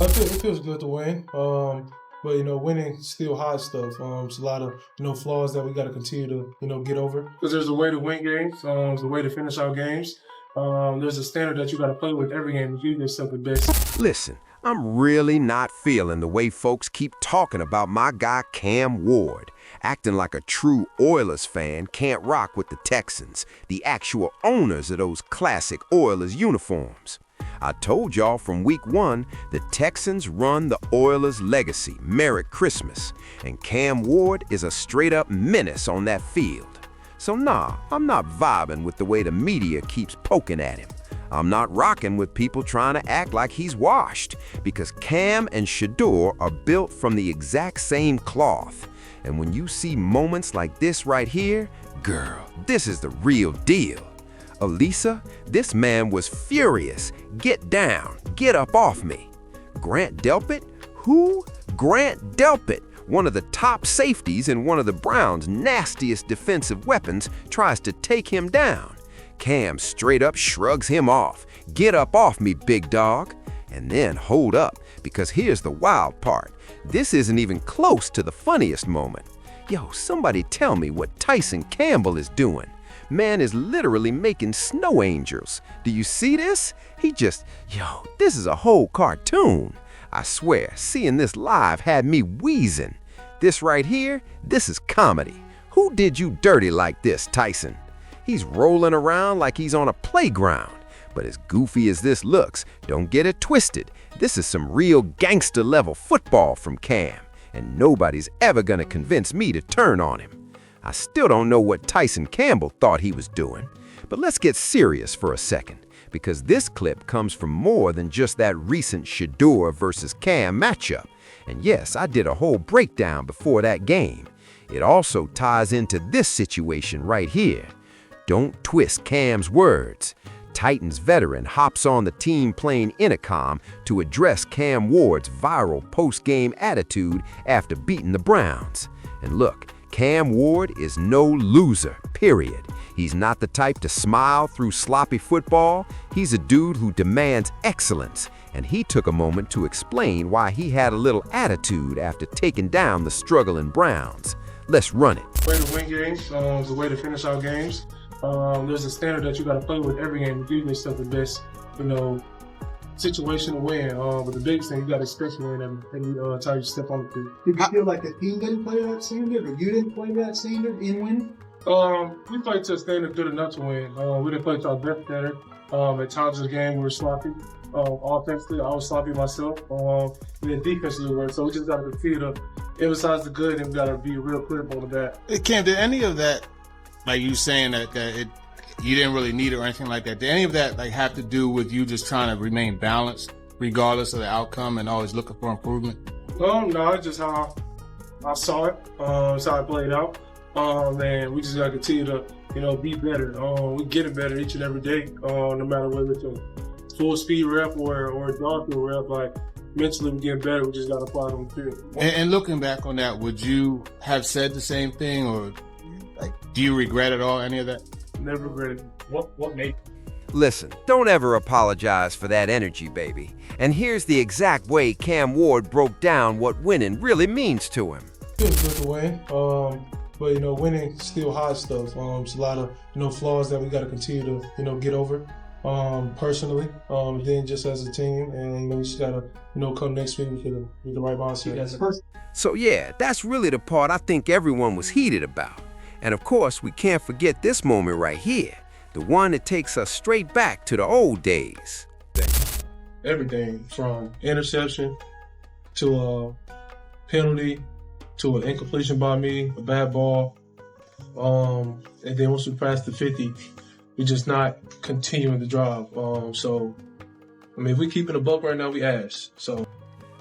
It feels good to win. But winning still hot stuff. It's a lot of flaws that we got to continue to get over. Because there's a way to win games. There's a way to finish out games. There's a standard that you got to play with every game to give yourself the best. Listen, I'm really not feeling the way folks keep talking about my guy Cam Ward, acting like a true Oilers fan can't rock with the Texans, the actual owners of those classic Oilers uniforms. I told y'all from week 1, the Texans run the Oilers' legacy, Merry Christmas, and Cam Ward is a straight-up menace on that field. So nah, I'm not vibing with the way the media keeps poking at him. I'm not rocking with people trying to act like he's washed, because Cam and Shedeur are built from the exact same cloth. And when you see moments like this right here, girl, this is the real deal. Elisa, this man was furious. Get down, get up off me. Grant Delpit? Who? Grant Delpit, one of the top safeties and one of the Browns' nastiest defensive weapons, tries to take him down. Cam straight up shrugs him off. Get up off me, big dog. And then hold up, because here's the wild part. This isn't even close to the funniest moment. Yo, somebody tell me what Tyson Campbell is doing. Man is literally making snow angels. Do you see this? This is a whole cartoon. I swear, seeing this live had me wheezing. This right here, this is comedy. Who did you dirty like this, Tyson? He's rolling around like he's on a playground. But as goofy as this looks, don't get it twisted. This is some real gangster level football from Cam, and nobody's ever gonna convince me to turn on him. I still don't know what Tyson Campbell thought he was doing, but let's get serious for a second, because this clip comes from more than just that recent Shedeur versus Cam matchup. And yes, I did a whole breakdown before that game. It also ties into this situation right here. Don't twist Cam's words. Titans veteran hops on the team playing intercom to address Cam Ward's viral post-game attitude after beating the Browns. And look, Cam Ward is no loser, period. He's not the type to smile through sloppy football. He's a dude who demands excellence, and he took a moment to explain why he had a little attitude after taking down the struggling Browns. Let's run it. Way to win games, is a way to finish out games. There's a standard that you got to play with every game to give yourself the best, situation to win. But the biggest thing, you got to expect to win every time you step on the field. Did you feel like the team didn't play that standard, or you didn't play that standard in winning? We played to a standard good enough to win. We didn't play to our best standard. At times of the game, we were sloppy. Offensively, I was sloppy myself. And then defensively, we were. So we just got to continue to emphasize the good, and we got to be real clear on the bad. Cam, did any of that, like you saying that you didn't really need it or anything like that, did any of that have to do with you just trying to remain balanced regardless of the outcome and always looking for improvement? No, it's just how I saw it. It's how it played out. And we just got to continue to, be better. We get it better each and every day, no matter whether it's a full speed rep or a dog field rep. Like, mentally we get better. We just got to apply it on the field. And looking back on that, would you have said the same thing, or do you regret it all, any of that? Never regret it. What made? Listen, don't ever apologize for that energy, baby. And here's the exact way Cam Ward broke down what winning really means to him. Feels good to win. But winning still hot stuff. It's a lot of flaws that we got to continue to get over. Personally, then just as a team, and we just gotta come next week with the right mindset. So yeah, that's really the part I think everyone was heated about. And of course, we can't forget this moment right here, the one that takes us straight back to the old days. Everything from interception to a penalty to an incompletion by me, a bad ball, and then once we pass the 50, we're just not continuing the drive. If we keep it a buck right now, we ass. So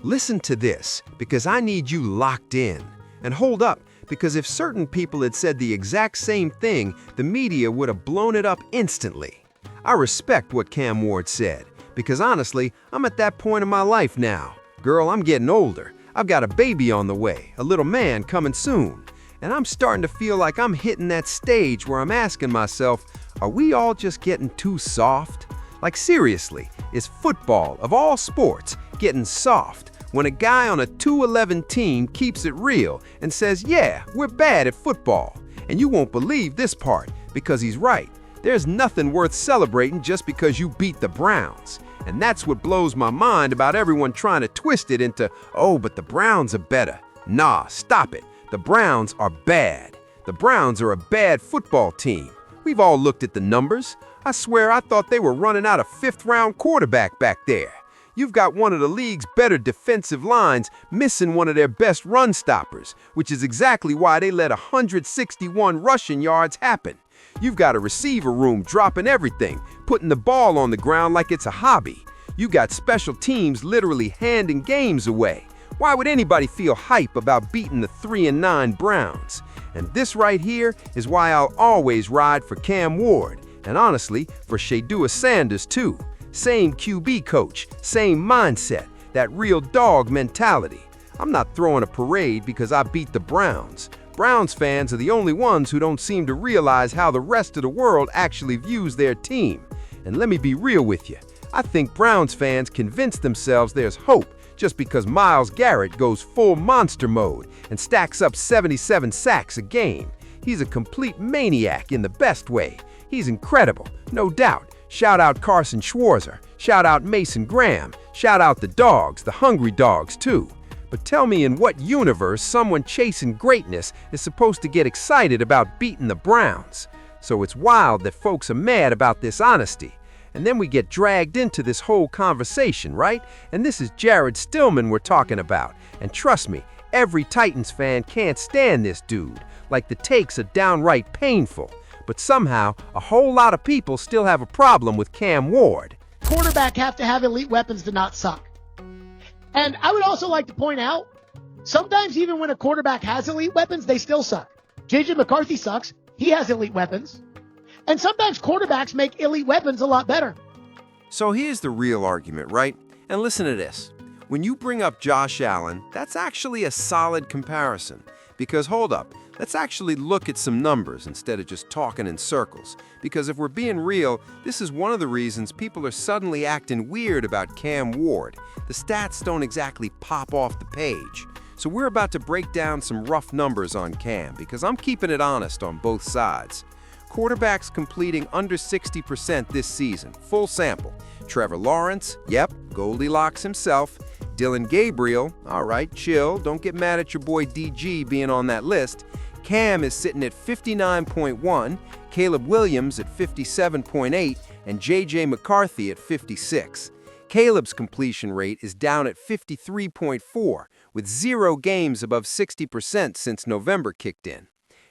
listen to this, because I need you locked in. And hold up, because if certain people had said the exact same thing, the media would have blown it up instantly. I respect what Cam Ward said, because honestly, I'm at that point in my life now. Girl, I'm getting older. I've got a baby on the way, a little man coming soon. And I'm starting to feel like I'm hitting that stage where I'm asking myself, are we all just getting too soft? Like seriously, is football, of all sports, getting soft, when a guy on a 2-11 team keeps it real and says, yeah, we're bad at football. And you won't believe this part, because he's right. There's nothing worth celebrating just because you beat the Browns. And that's what blows my mind about everyone trying to twist it into, oh, but the Browns are better. Nah, stop it. The Browns are bad. The Browns are a bad football team. We've all looked at the numbers. I swear I thought they were running out a fifth-round quarterback back there. You've got one of the league's better defensive lines missing one of their best run stoppers, which is exactly why they let 161 rushing yards happen. You've got a receiver room dropping everything, putting the ball on the ground like it's a hobby. You got special teams literally handing games away. Why would anybody feel hype about beating the 3-9 Browns? And this right here is why I'll always ride for Cam Ward, and honestly, for Shedeur Sanders too. Same QB coach, same mindset, that real dog mentality. I'm not throwing a parade because I beat the Browns. Browns fans are the only ones who don't seem to realize how the rest of the world actually views their team. And let me be real with you. I think Browns fans convince themselves there's hope just because Myles Garrett goes full monster mode and stacks up 77 sacks a game. He's a complete maniac in the best way. He's incredible, no doubt. Shout out Carson Schwarzer. Shout out Mason Graham. Shout out the dogs, the hungry dogs too. But tell me in what universe someone chasing greatness is supposed to get excited about beating the Browns? So it's wild that folks are mad about this honesty. And then we get dragged into this whole conversation, right? And this is Jarrett Stillman we're talking about. And trust me, every Titans fan can't stand this dude. Like the takes are downright painful. But somehow, a whole lot of people still have a problem with Cam Ward. Quarterback have to have elite weapons to not suck. And I would also like to point out, sometimes even when a quarterback has elite weapons, they still suck. J.J. McCarthy sucks. He has elite weapons. And sometimes quarterbacks make elite weapons a lot better. So here's the real argument, right? And listen to this. When you bring up Josh Allen, that's actually a solid comparison. Because hold up, let's actually look at some numbers instead of just talking in circles. Because if we're being real, this is one of the reasons people are suddenly acting weird about Cam Ward. The stats don't exactly pop off the page. So we're about to break down some rough numbers on Cam because I'm keeping it honest on both sides. Quarterbacks completing under 60% this season, full sample. Trevor Lawrence, yep, Goldilocks himself. Dylan Gabriel, all right, chill, don't get mad at your boy DG being on that list. Cam is sitting at 59.1, Caleb Williams at 57.8, and J.J. McCarthy at 56. Caleb's completion rate is down at 53.4, with 0 games above 60% since November kicked in.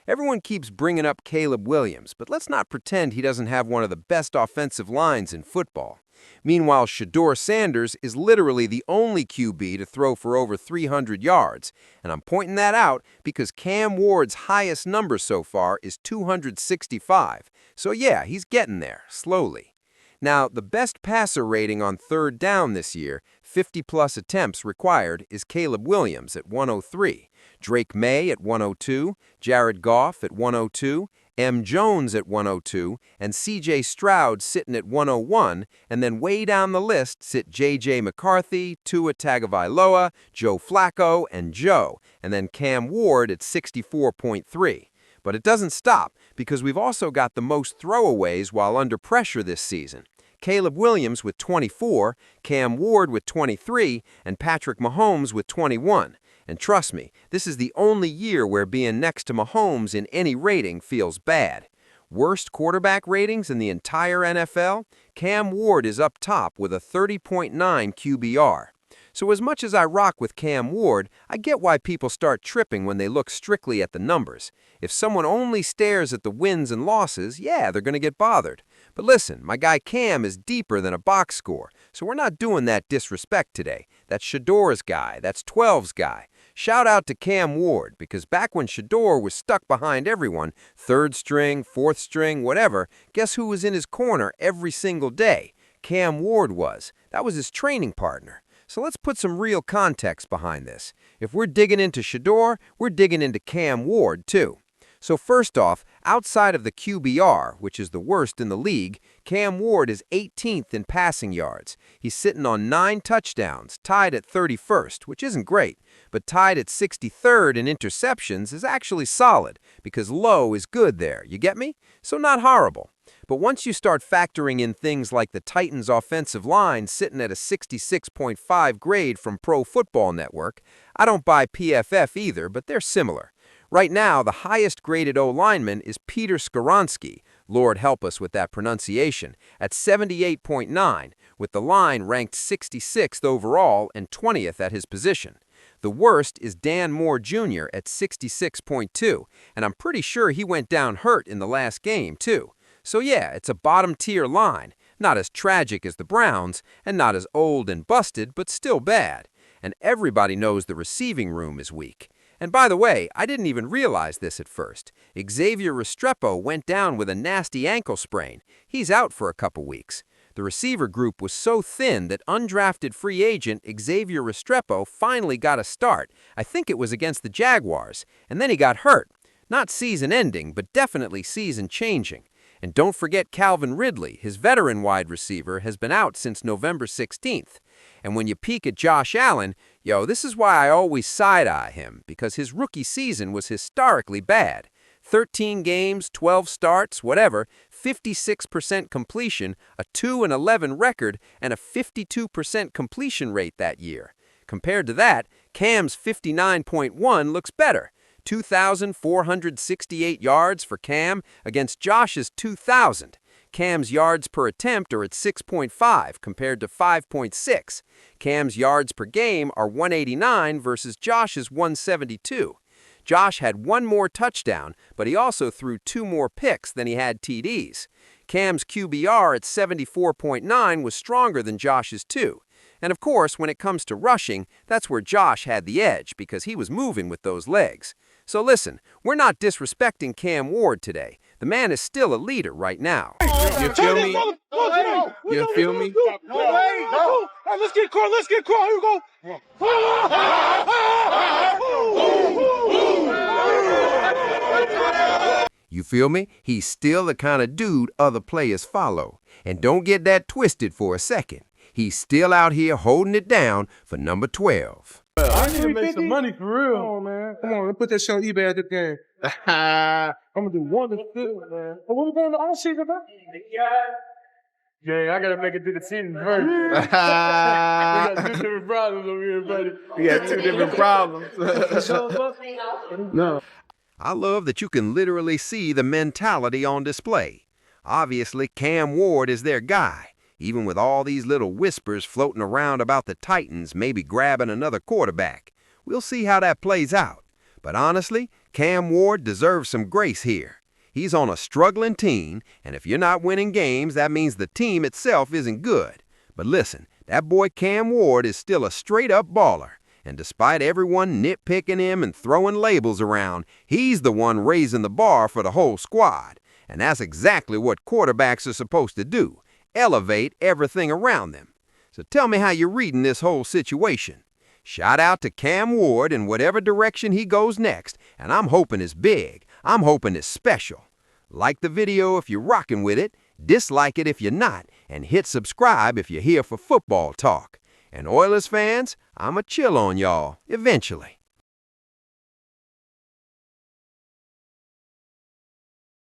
Everyone keeps bringing up Caleb Williams, but let's not pretend he doesn't have one of the best offensive lines in football. Meanwhile, Shedeur Sanders is literally the only QB to throw for over 300 yards, and I'm pointing that out because Cam Ward's highest number so far is 265. So yeah, he's getting there, slowly. Now, the best passer rating on third down this year, 50-plus attempts required, is Caleb Williams at 103, Drake May at 102, Jared Goff at 102, M. Jones at 102, and C.J. Stroud sitting at 101, and then way down the list sit J.J. McCarthy, Tua Tagovailoa, Joe Flacco, and Joe, and then Cam Ward at 64.3. But it doesn't stop, because we've also got the most throwaways while under pressure this season. Caleb Williams with 24, Cam Ward with 23, and Patrick Mahomes with 21. And trust me, this is the only year where being next to Mahomes in any rating feels bad. Worst quarterback ratings in the entire NFL? Cam Ward is up top with a 30.9 QBR. So as much as I rock with Cam Ward, I get why people start tripping when they look strictly at the numbers. If someone only stares at the wins and losses, yeah, they're going to get bothered. But listen, my guy Cam is deeper than a box score, so we're not doing that disrespect today. That's Shedeur's guy, that's 12's guy. Shout out to Cam Ward, because back when Shedeur was stuck behind everyone, third string, fourth string, whatever, guess who was in his corner every single day? Cam Ward was. That was his training partner. So let's put some real context behind this. If we're digging into Shedeur, we're digging into Cam Ward too. So first off, outside of the QBR, which is the worst in the league, Cam Ward is 18th in passing yards. He's sitting on 9 touchdowns, tied at 31st, which isn't great, but tied at 63rd in interceptions is actually solid, because low is good there, you get me? So not horrible. But once you start factoring in things like the Titans' offensive line sitting at a 66.5 grade from Pro Football Network, I don't buy PFF either, but they're similar. Right now, the highest graded O-lineman is Peter Skoronski, Lord help us with that pronunciation, at 78.9, with the line ranked 66th overall and 20th at his position. The worst is Dan Moore Jr. at 66.2, and I'm pretty sure he went down hurt in the last game, too. So yeah, it's a bottom-tier line, not as tragic as the Browns, and not as old and busted, but still bad. And everybody knows the receiving room is weak. And by the way, I didn't even realize this at first. Xavier Restrepo went down with a nasty ankle sprain. He's out for a couple weeks. The receiver group was so thin that undrafted free agent Xavier Restrepo finally got a start. I think it was against the Jaguars. And then he got hurt. Not season-ending, but definitely season-changing. And don't forget Calvin Ridley, his veteran wide receiver, has been out since November 16th. And when you peek at Josh Allen, this is why I always side-eye him, because his rookie season was historically bad. 13 games, 12 starts, whatever, 56% completion, a 2-11 record, and a 52% completion rate that year. Compared to that, Cam's 59.1 looks better. 2,468 yards for Cam against Josh's 2,000. Cam's yards per attempt are at 6.5 compared to 5.6. Cam's yards per game are 189 versus Josh's 172. Josh had 1 more touchdown, but he also threw 2 more picks than he had TDs. Cam's QBR at 74.9 was stronger than Josh's too. And of course, when it comes to rushing, that's where Josh had the edge because he was moving with those legs. So listen, we're not disrespecting Cam Ward today. The man is still a leader right now. You feel me? You feel me? Hey, let's get caught. Let's get caught. Here we go. You feel me? He's still the kind of dude other players follow. And don't get that twisted for a second. He's still out here holding it down for number 12. I need to make some money for real. Come on, man. Come on, let's put that shit on eBay at this game. I'm gonna do one to two, man. But what we going to all season about? Yeah, I gotta make it through the season first. We got 2 different problems over here, buddy. We got 2 different problems. No. I love that you can literally see the mentality on display. Obviously, Cam Ward is their guy. Even with all these little whispers floating around about the Titans maybe grabbing another quarterback. We'll see how that plays out. But honestly, Cam Ward deserves some grace here. He's on a struggling team, and if you're not winning games, that means the team itself isn't good. But listen, that boy Cam Ward is still a straight-up baller. And despite everyone nitpicking him and throwing labels around, he's the one raising the bar for the whole squad. And that's exactly what quarterbacks are supposed to do. Elevate everything around them. So tell me how you're reading this whole situation. Shout out to Cam Ward in whatever direction he goes next, and I'm hoping it's big. I'm hoping it's special. Like the video if you're rocking with it, dislike it if you're not, and hit subscribe if you're here for football talk. And Oilers fans, I'ma chill on y'all eventually.